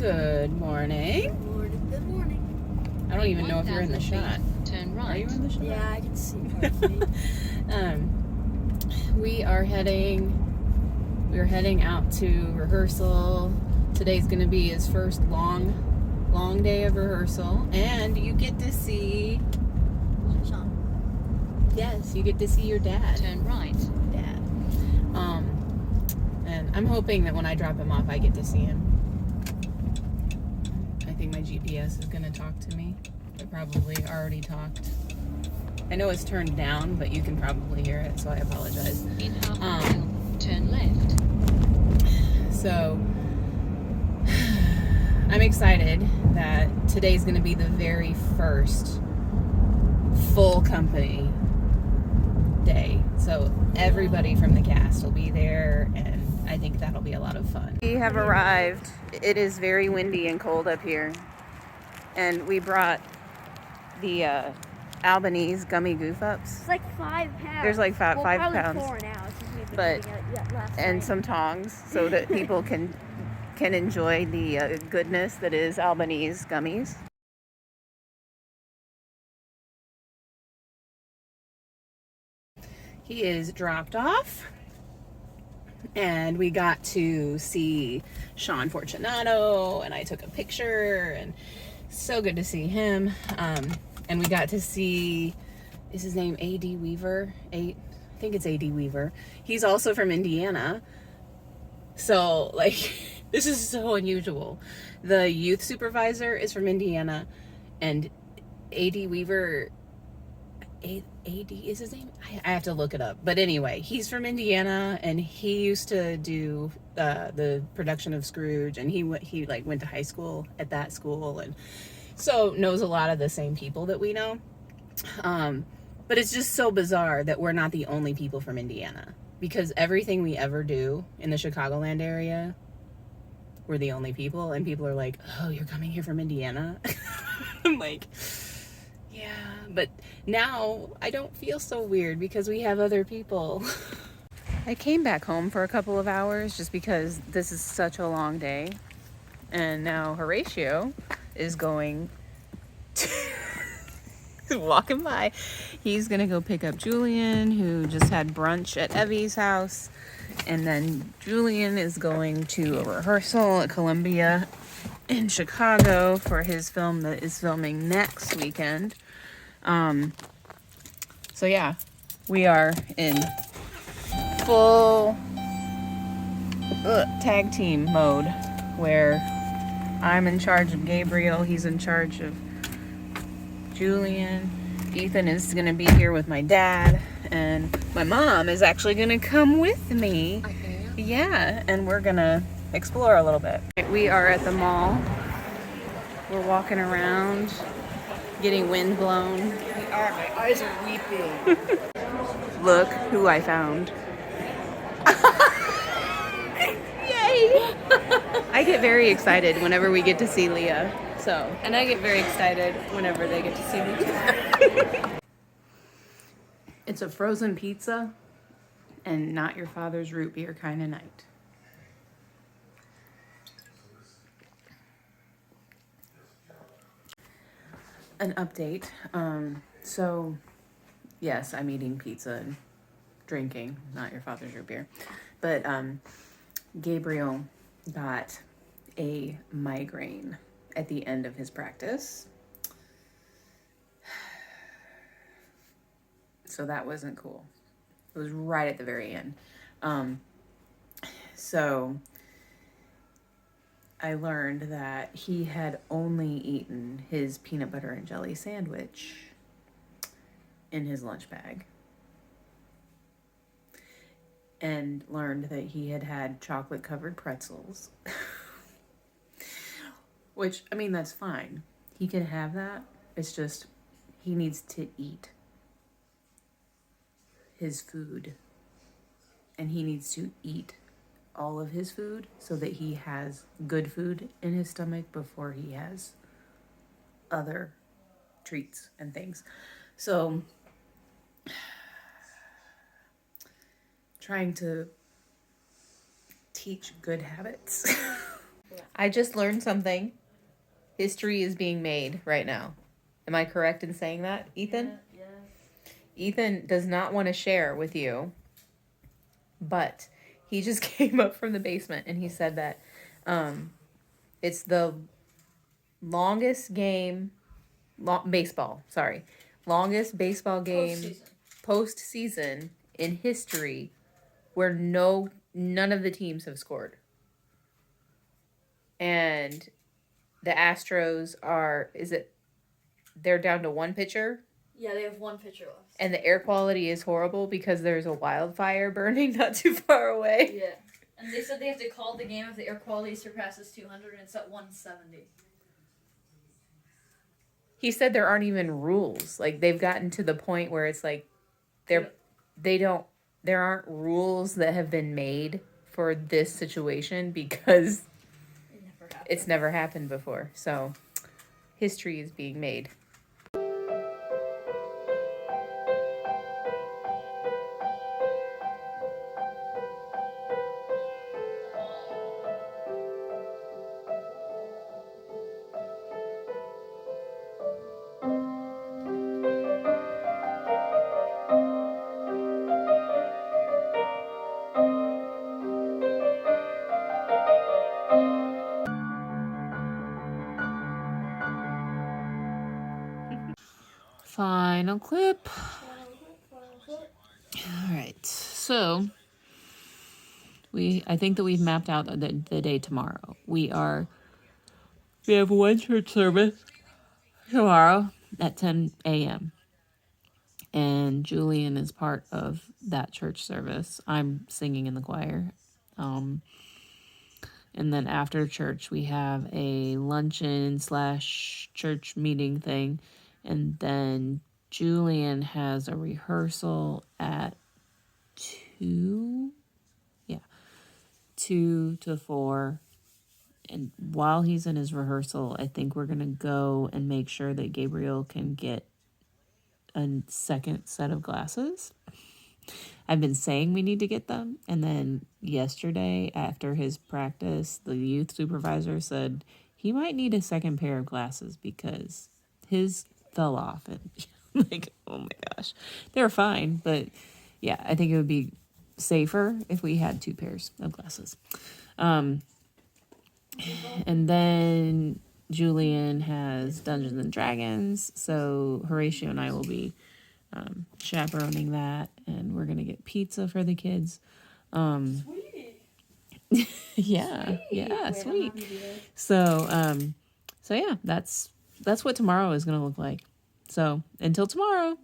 Good morning. Good morning. I don't even know if you're in the shot. Turn right. Are you in the shot? Yeah, I can see partially. We're heading out to rehearsal. Today's gonna be his first long day of rehearsal, and you get to see Sean. Yes, you get to see your dad. Turn right. Dad. And I'm hoping that when I drop him off, I get to see him. I think my GPS is gonna talk to me. It probably already talked. I know it's turned down, but you can probably hear it, so I apologize. In half a mile, turn left. So, I'm excited that today's going to be the very first full company day. So, everybody from the cast will be there, and I think that'll be a lot of fun. We have arrived. It is very windy and cold up here. And we brought the Albanese gummy goof ups. It's like 5 pounds. There's like five probably pounds. 4 now. Since we've been But- eating it last And night. some tongs so that people can enjoy the goodness that is Albanese gummies. He is dropped off, and we got to see Sean Fortunato, and I took a picture, and so good to see him. And we got to see, is his name A.D. Weaver? I think it's A.D. Weaver. He's also from Indiana. So, like, this is so unusual. The youth supervisor is from Indiana, and A.D. Weaver, A.D. is his name? I have to look it up. But anyway, he's from Indiana, and he used to do the production of Scrooge, and he went to high school at that school, and so knows a lot of the same people that we know. But it's just so bizarre that we're not the only people from Indiana, because everything we ever do in the Chicagoland area, we're the only people, and people are like, oh, you're coming here from Indiana? I'm like, yeah, but now I don't feel so weird because we have other people. I came back home for a couple of hours just because this is such a long day, and now Horatio is going to walking by. He's gonna go pick up Julian, who just had brunch at Evie's house, and then Julian is going to a rehearsal at Columbia in Chicago for his film that is filming next weekend. So yeah, we are in full tag team mode, where I'm in charge of Gabriel, he's in charge of Julian. Ethan is gonna be here with my dad, and my mom is actually gonna come with me. Yeah, and we're gonna explore a little bit. We are at the mall. We're walking around, getting wind blown. We are. My eyes are weeping. Look who I found. Yay! I get very excited whenever we get to see Leah. So, and I get very excited whenever they get to see me too. It's a frozen pizza and not your father's root beer kind of night. An update. So, yes, I'm eating pizza and drinking, not your father's root beer. But Gabriel got a migraine at the end of his practice. So that wasn't cool. It was right at the very end. So I learned that he had only eaten his peanut butter and jelly sandwich in his lunch bag, and learned that he had had chocolate covered pretzels. Which, I mean, that's fine. He can have that. It's just, he needs to eat his food. And he needs to eat all of his food so that he has good food in his stomach before he has other treats and things. So, trying to teach good habits. I just learned something. History is being made right now. Am I correct in saying that, Ethan? Yeah. Ethan does not want to share with you, but he just came up from the basement and he said that it's the longest game, baseball, sorry, longest baseball game postseason in history where none of the teams have scored. And the Astros they're down to one pitcher? Yeah, they have one pitcher left. And the air quality is horrible because there's a wildfire burning not too far away. Yeah. And they said they have to call the game if the air quality surpasses 200 and it's at 170. He said there aren't even rules. Like, they've gotten to the point where it's like there aren't rules that have been made for this situation because it's never happened before. So history is being made. Final clip. All right. So I think that we've mapped out the day tomorrow. We have one church service tomorrow at 10 a.m. And Julian is part of that church service. I'm singing in the choir. And then after church, we have a luncheon / church meeting thing. And then Julian has a rehearsal at 2. Yeah. 2 to 4. And while he's in his rehearsal, I think we're going to go and make sure that Gabriel can get a second set of glasses. I've been saying we need to get them. And then yesterday, after his practice, the youth supervisor said he might need a second pair of glasses because his fell off. And like, oh my gosh. They're fine. But yeah, I think it would be safer if we had 2 pairs of glasses. And then Julian has Dungeons and Dragons. So Horatio and I will be chaperoning that, and we're gonna get pizza for the kids. Sweet. Sweet. So yeah, that's what tomorrow is gonna look like. So until tomorrow.